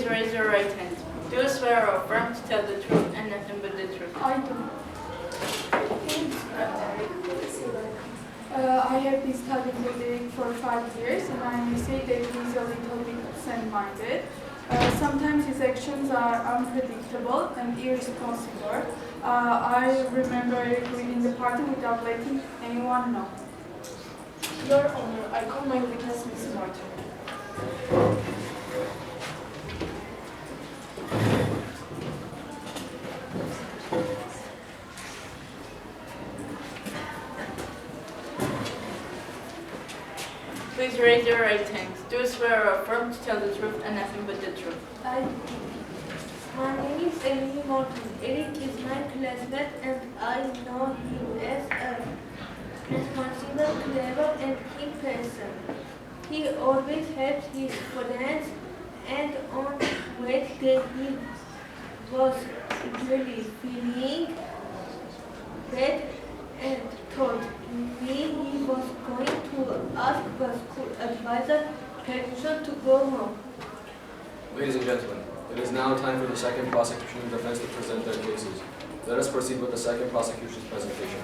Please raise your right hand. Do you swear or affirm to tell the truth and nothing but the truth? I do. I have been studying Buddhism for 5 years, and I may say that he is a little bit absent-minded. Sometimes his actions are unpredictable and irresponsible. I remember leaving the party without letting anyone know. Your Honor, I call my witness, Miss Martin. Please raise your right hand. Do you swear or affirm to tell the truth and nothing but the truth? I do. My name is Emily Morton. Eric is my classmate and I know him as a responsible, clever and keen person. He always helps his friends and on weight that he was really feeling bad and told me he was going to ask the school advisor permission to go home. Ladies and gentlemen, it is now time for the second prosecution and defense to present their cases. Let us proceed with the second prosecution's presentation.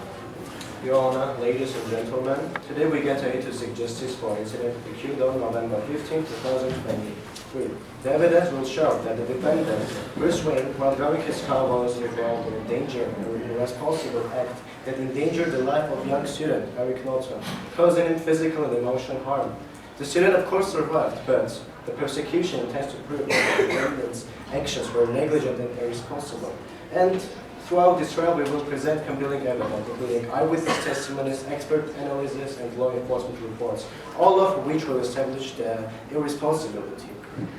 Your Honor, ladies and gentlemen, today we get to seek justice for incident occurred on November 15, 2023. The evidence will show that the defendant, Bruce Wayne, while driving his car, was involved in a dangerous and irresponsible act that endangered the life of young student Eric Norton, causing him physical and emotional harm. The student of course survived, but the prosecution intends to prove that the defendant's actions were negligent and irresponsible. And throughout this trial, we will present compelling evidence, including eyewitness testimonies, expert analysis, and law enforcement reports, all of which will establish the irresponsibility.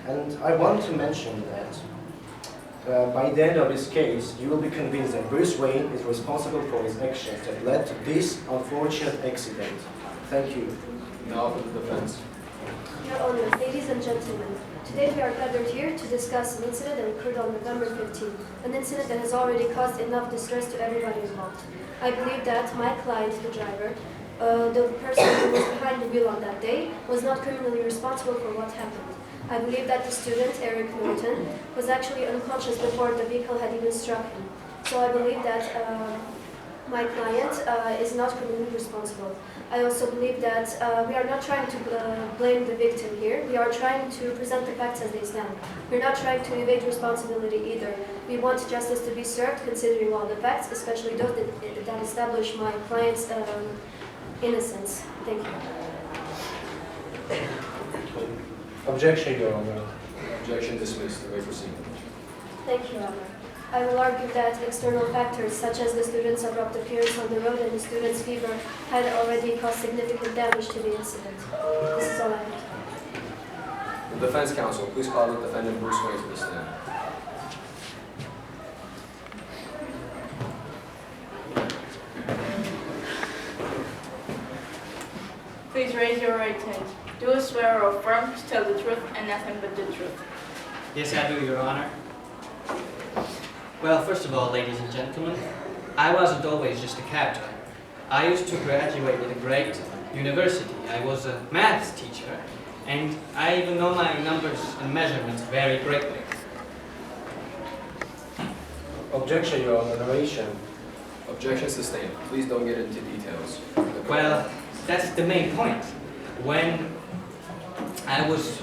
And I want to mention that by the end of this case, you will be convinced that Bruce Wayne is responsible for his actions that led to this unfortunate accident. Thank you. Now for the defense. Your Honor, ladies and gentlemen, today we are gathered here to discuss an incident that occurred on November 15, an incident that has already caused enough distress to everybody involved. I believe that my client, the driver, the person who was behind the wheel on that day, was not criminally responsible for what happened. I believe that the student, Eric Norton, was actually unconscious before the vehicle had even struck him. So I believe that my client is not criminally responsible. I also believe that we are not trying to blame the victim here. We are trying to present the facts as they stand. We're not trying to evade responsibility either. We want justice to be served considering all the facts, especially those that establish my client's innocence. Thank you. Objection, Your Honor. Objection dismissed. You may proceed. Thank you, Your Honor. I will argue that external factors such as the student's abrupt appearance on the road and the student's fever had already caused significant damage to the incident. This is all I have. The defense counsel, please call the defendant Bruce Wayne to the stand. Please raise your right hand. Do you swear or affirm to tell the truth and nothing but the truth? Yes, I do, Your Honor. Well, first of all, ladies and gentlemen, I wasn't always just a cab driver. I used to graduate at a great university. I was a maths teacher, and I even know my numbers and measurements very greatly. Objection, Your Honor. Narration. Objection sustained. Please don't get into details. Well, that's the main point. When I was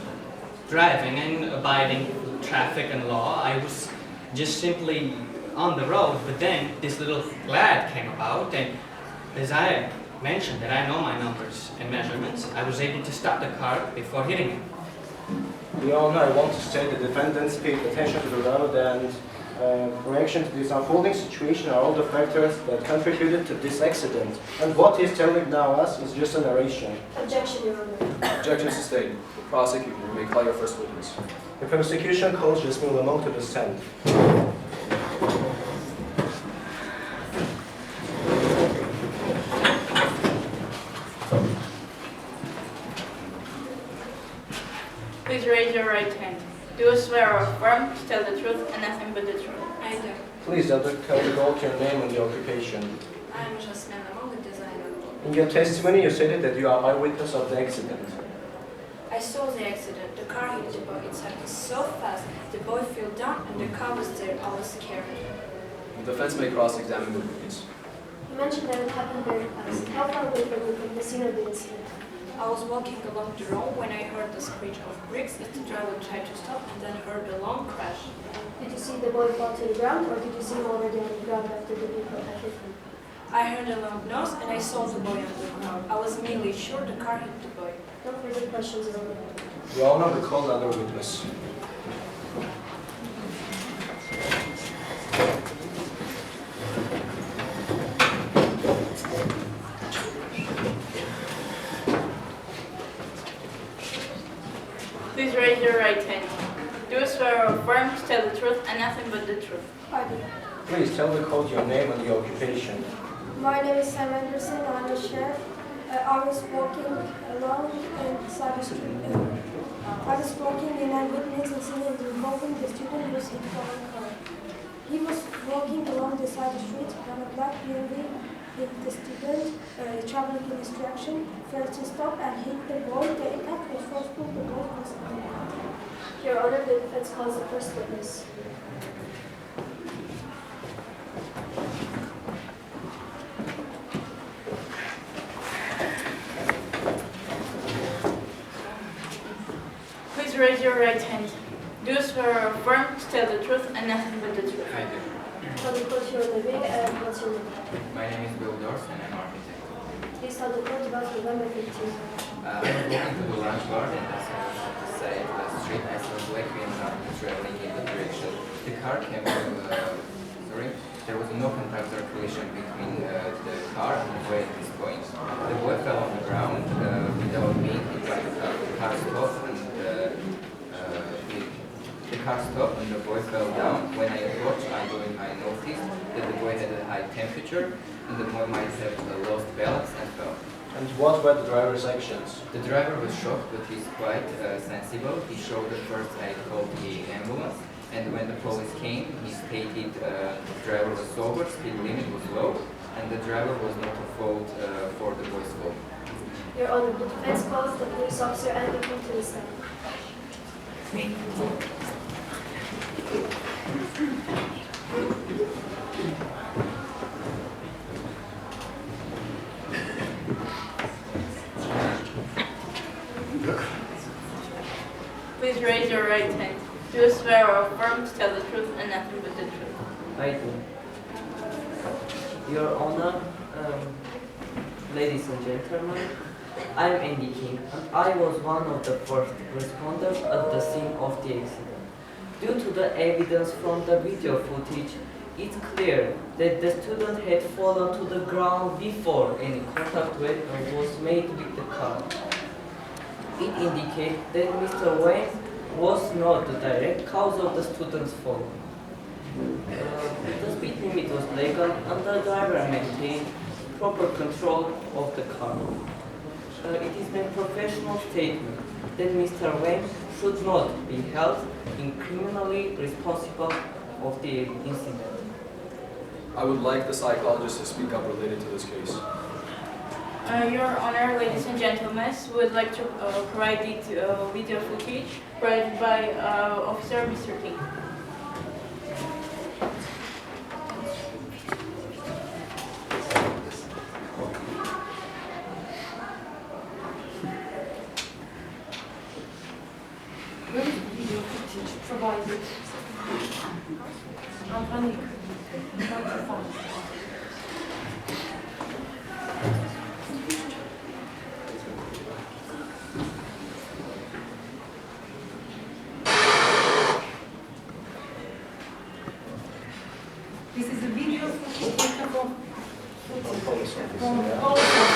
driving and abiding traffic and law, I was just simply on the road, but then this little lad came about, and as I mentioned that I know my numbers and measurements, I was able to stop the car before hitting him. Your Honor, I want to state the defendants paid attention to the road and reaction to this unfolding situation are all the factors that contributed to this accident. And what he's telling now us is just a narration. Objection, Your Honor. Objection sustained. The prosecutor, you may call your first witness. The prosecution calls Jasmine Lamont to the stand. Please raise your right hand. Do you swear or affirm to tell the truth and nothing but the truth? I do. Please, Dr. Kelly, go to your name and your occupation. I am Jasmine Lamont, the designer. In your testimony, you stated that you are eyewitness of the accident. I saw the accident. The car hit the boy. It happened so fast. The boy fell down and the car was there. I was scared. The defense may cross-examine the witness. You mentioned that it happened very fast. How far away were you from the scene of the incident? I was walking along the road when I heard the screech of brakes. The driver tried to stop and then heard a long crash. Did you see the boy fall to the ground, or did you see him already on the ground after the vehicle had hit him? I heard a loud noise and I saw the boy on the ground. I was mainly sure the car hit the boy. No further questions, Your Honor. Your Honor, we call another witness. Please raise your right hand. Do you swear or affirm to tell the truth and nothing but the truth? I do. Please tell the court your name and your occupation. My name is Sam Anderson. I'm a chef. I was walking along inside the street. I was walking and I witnessed an incident involving the student who was hit by a car. He was walking along the side of the street when a black building hit the student traveling in his direction, failed to stop and hit the boy. The impact was forceful. The boy was hit. Your Honor, the defense calls the first witness. Please raise your right hand. Do you swear or affirm to tell the truth and nothing but the truth? I do. Tell the court your living and what's your name. My name is Bill Dors and I'm an architect. Please tell the court about November 15th. I was walking to the lunch garden as I was at the side of the street. I saw a black vehicle traveling in the direction. The car came there was no contact or collision between the car and the boy at this point. The boy fell on the ground without being hit by the car. The car stopped and the car stopped and the boy fell down. When I approached, I noticed that the boy had a high temperature and the boy might have lost balance and fell. And what were the driver's actions? The driver was shocked, but he's quite sensible. He showed the first aid, called the ambulance, and when the police came, he stated the driver was sober, speed limit was low, and the driver was not at fault for the boy's fault. Your Honor, the defense calls the police officer and the victim to the stand. Please raise your right hand. Do you swear or affirm to tell the truth and nothing but the truth? I do. Your Honor, ladies and gentlemen, I am Andy King and I was one of the first responders at the scene of the accident. Due to the evidence from the video footage, it's clear that the student had fallen to the ground before any contact was made with the car. It indicates that Mr. Wayne was not the direct cause of the student's fall. The speed limit was legal and the driver maintained proper control of the car. It is my professional statement that Mr. Wayne should not be held in criminally responsible of the incident. I would like the psychologist to speak up related to this case. Your Honor, ladies and gentlemen, we would like to provide the video footage provided by Officer Mr. King. Where is the video footage provided? Antoine, microphone. This is a video footage taken from Police officer. police officer.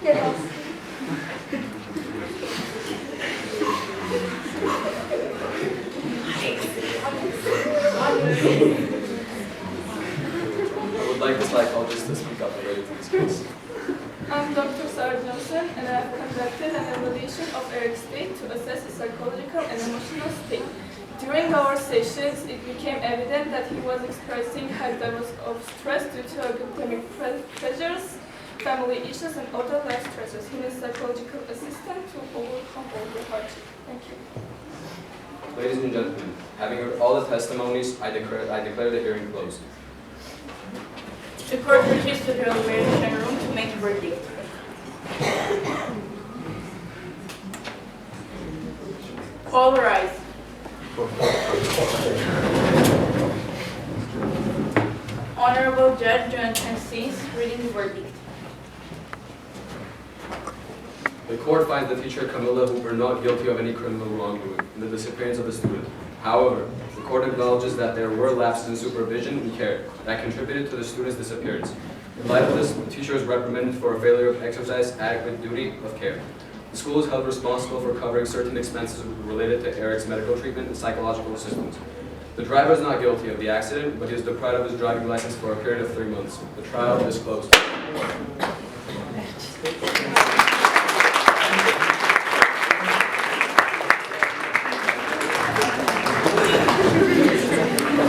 Yes. I would like the psychologist to speak up related to this case. I'm Dr. Sarah Johnson, and I have conducted an evaluation of Eric's state to assess his psychological and emotional state. During our sessions, it became evident that he was expressing high levels of stress due to academic pressures, family issues and other life stresses. He needs psychological assistance to overcome all the hardship. Thank you. Ladies and gentlemen, having heard all the testimonies, I declare the hearing closed. The court retreats to the deliberation room to make a verdict. All rise. Honorable Judge John Francis, reading the verdict. The court finds the teacher Camilla Hooper not guilty of any criminal wrongdoing in the disappearance of the student. However, the court acknowledges that there were lapses in supervision and care that contributed to the student's disappearance. In light of this, the teacher is reprimanded for a failure to exercise adequate duty of care. The school is held responsible for covering certain expenses related to Eric's medical treatment and psychological assistance. The driver is not guilty of the accident, but he is deprived of his driving license for a period of 3 months. The trial is closed.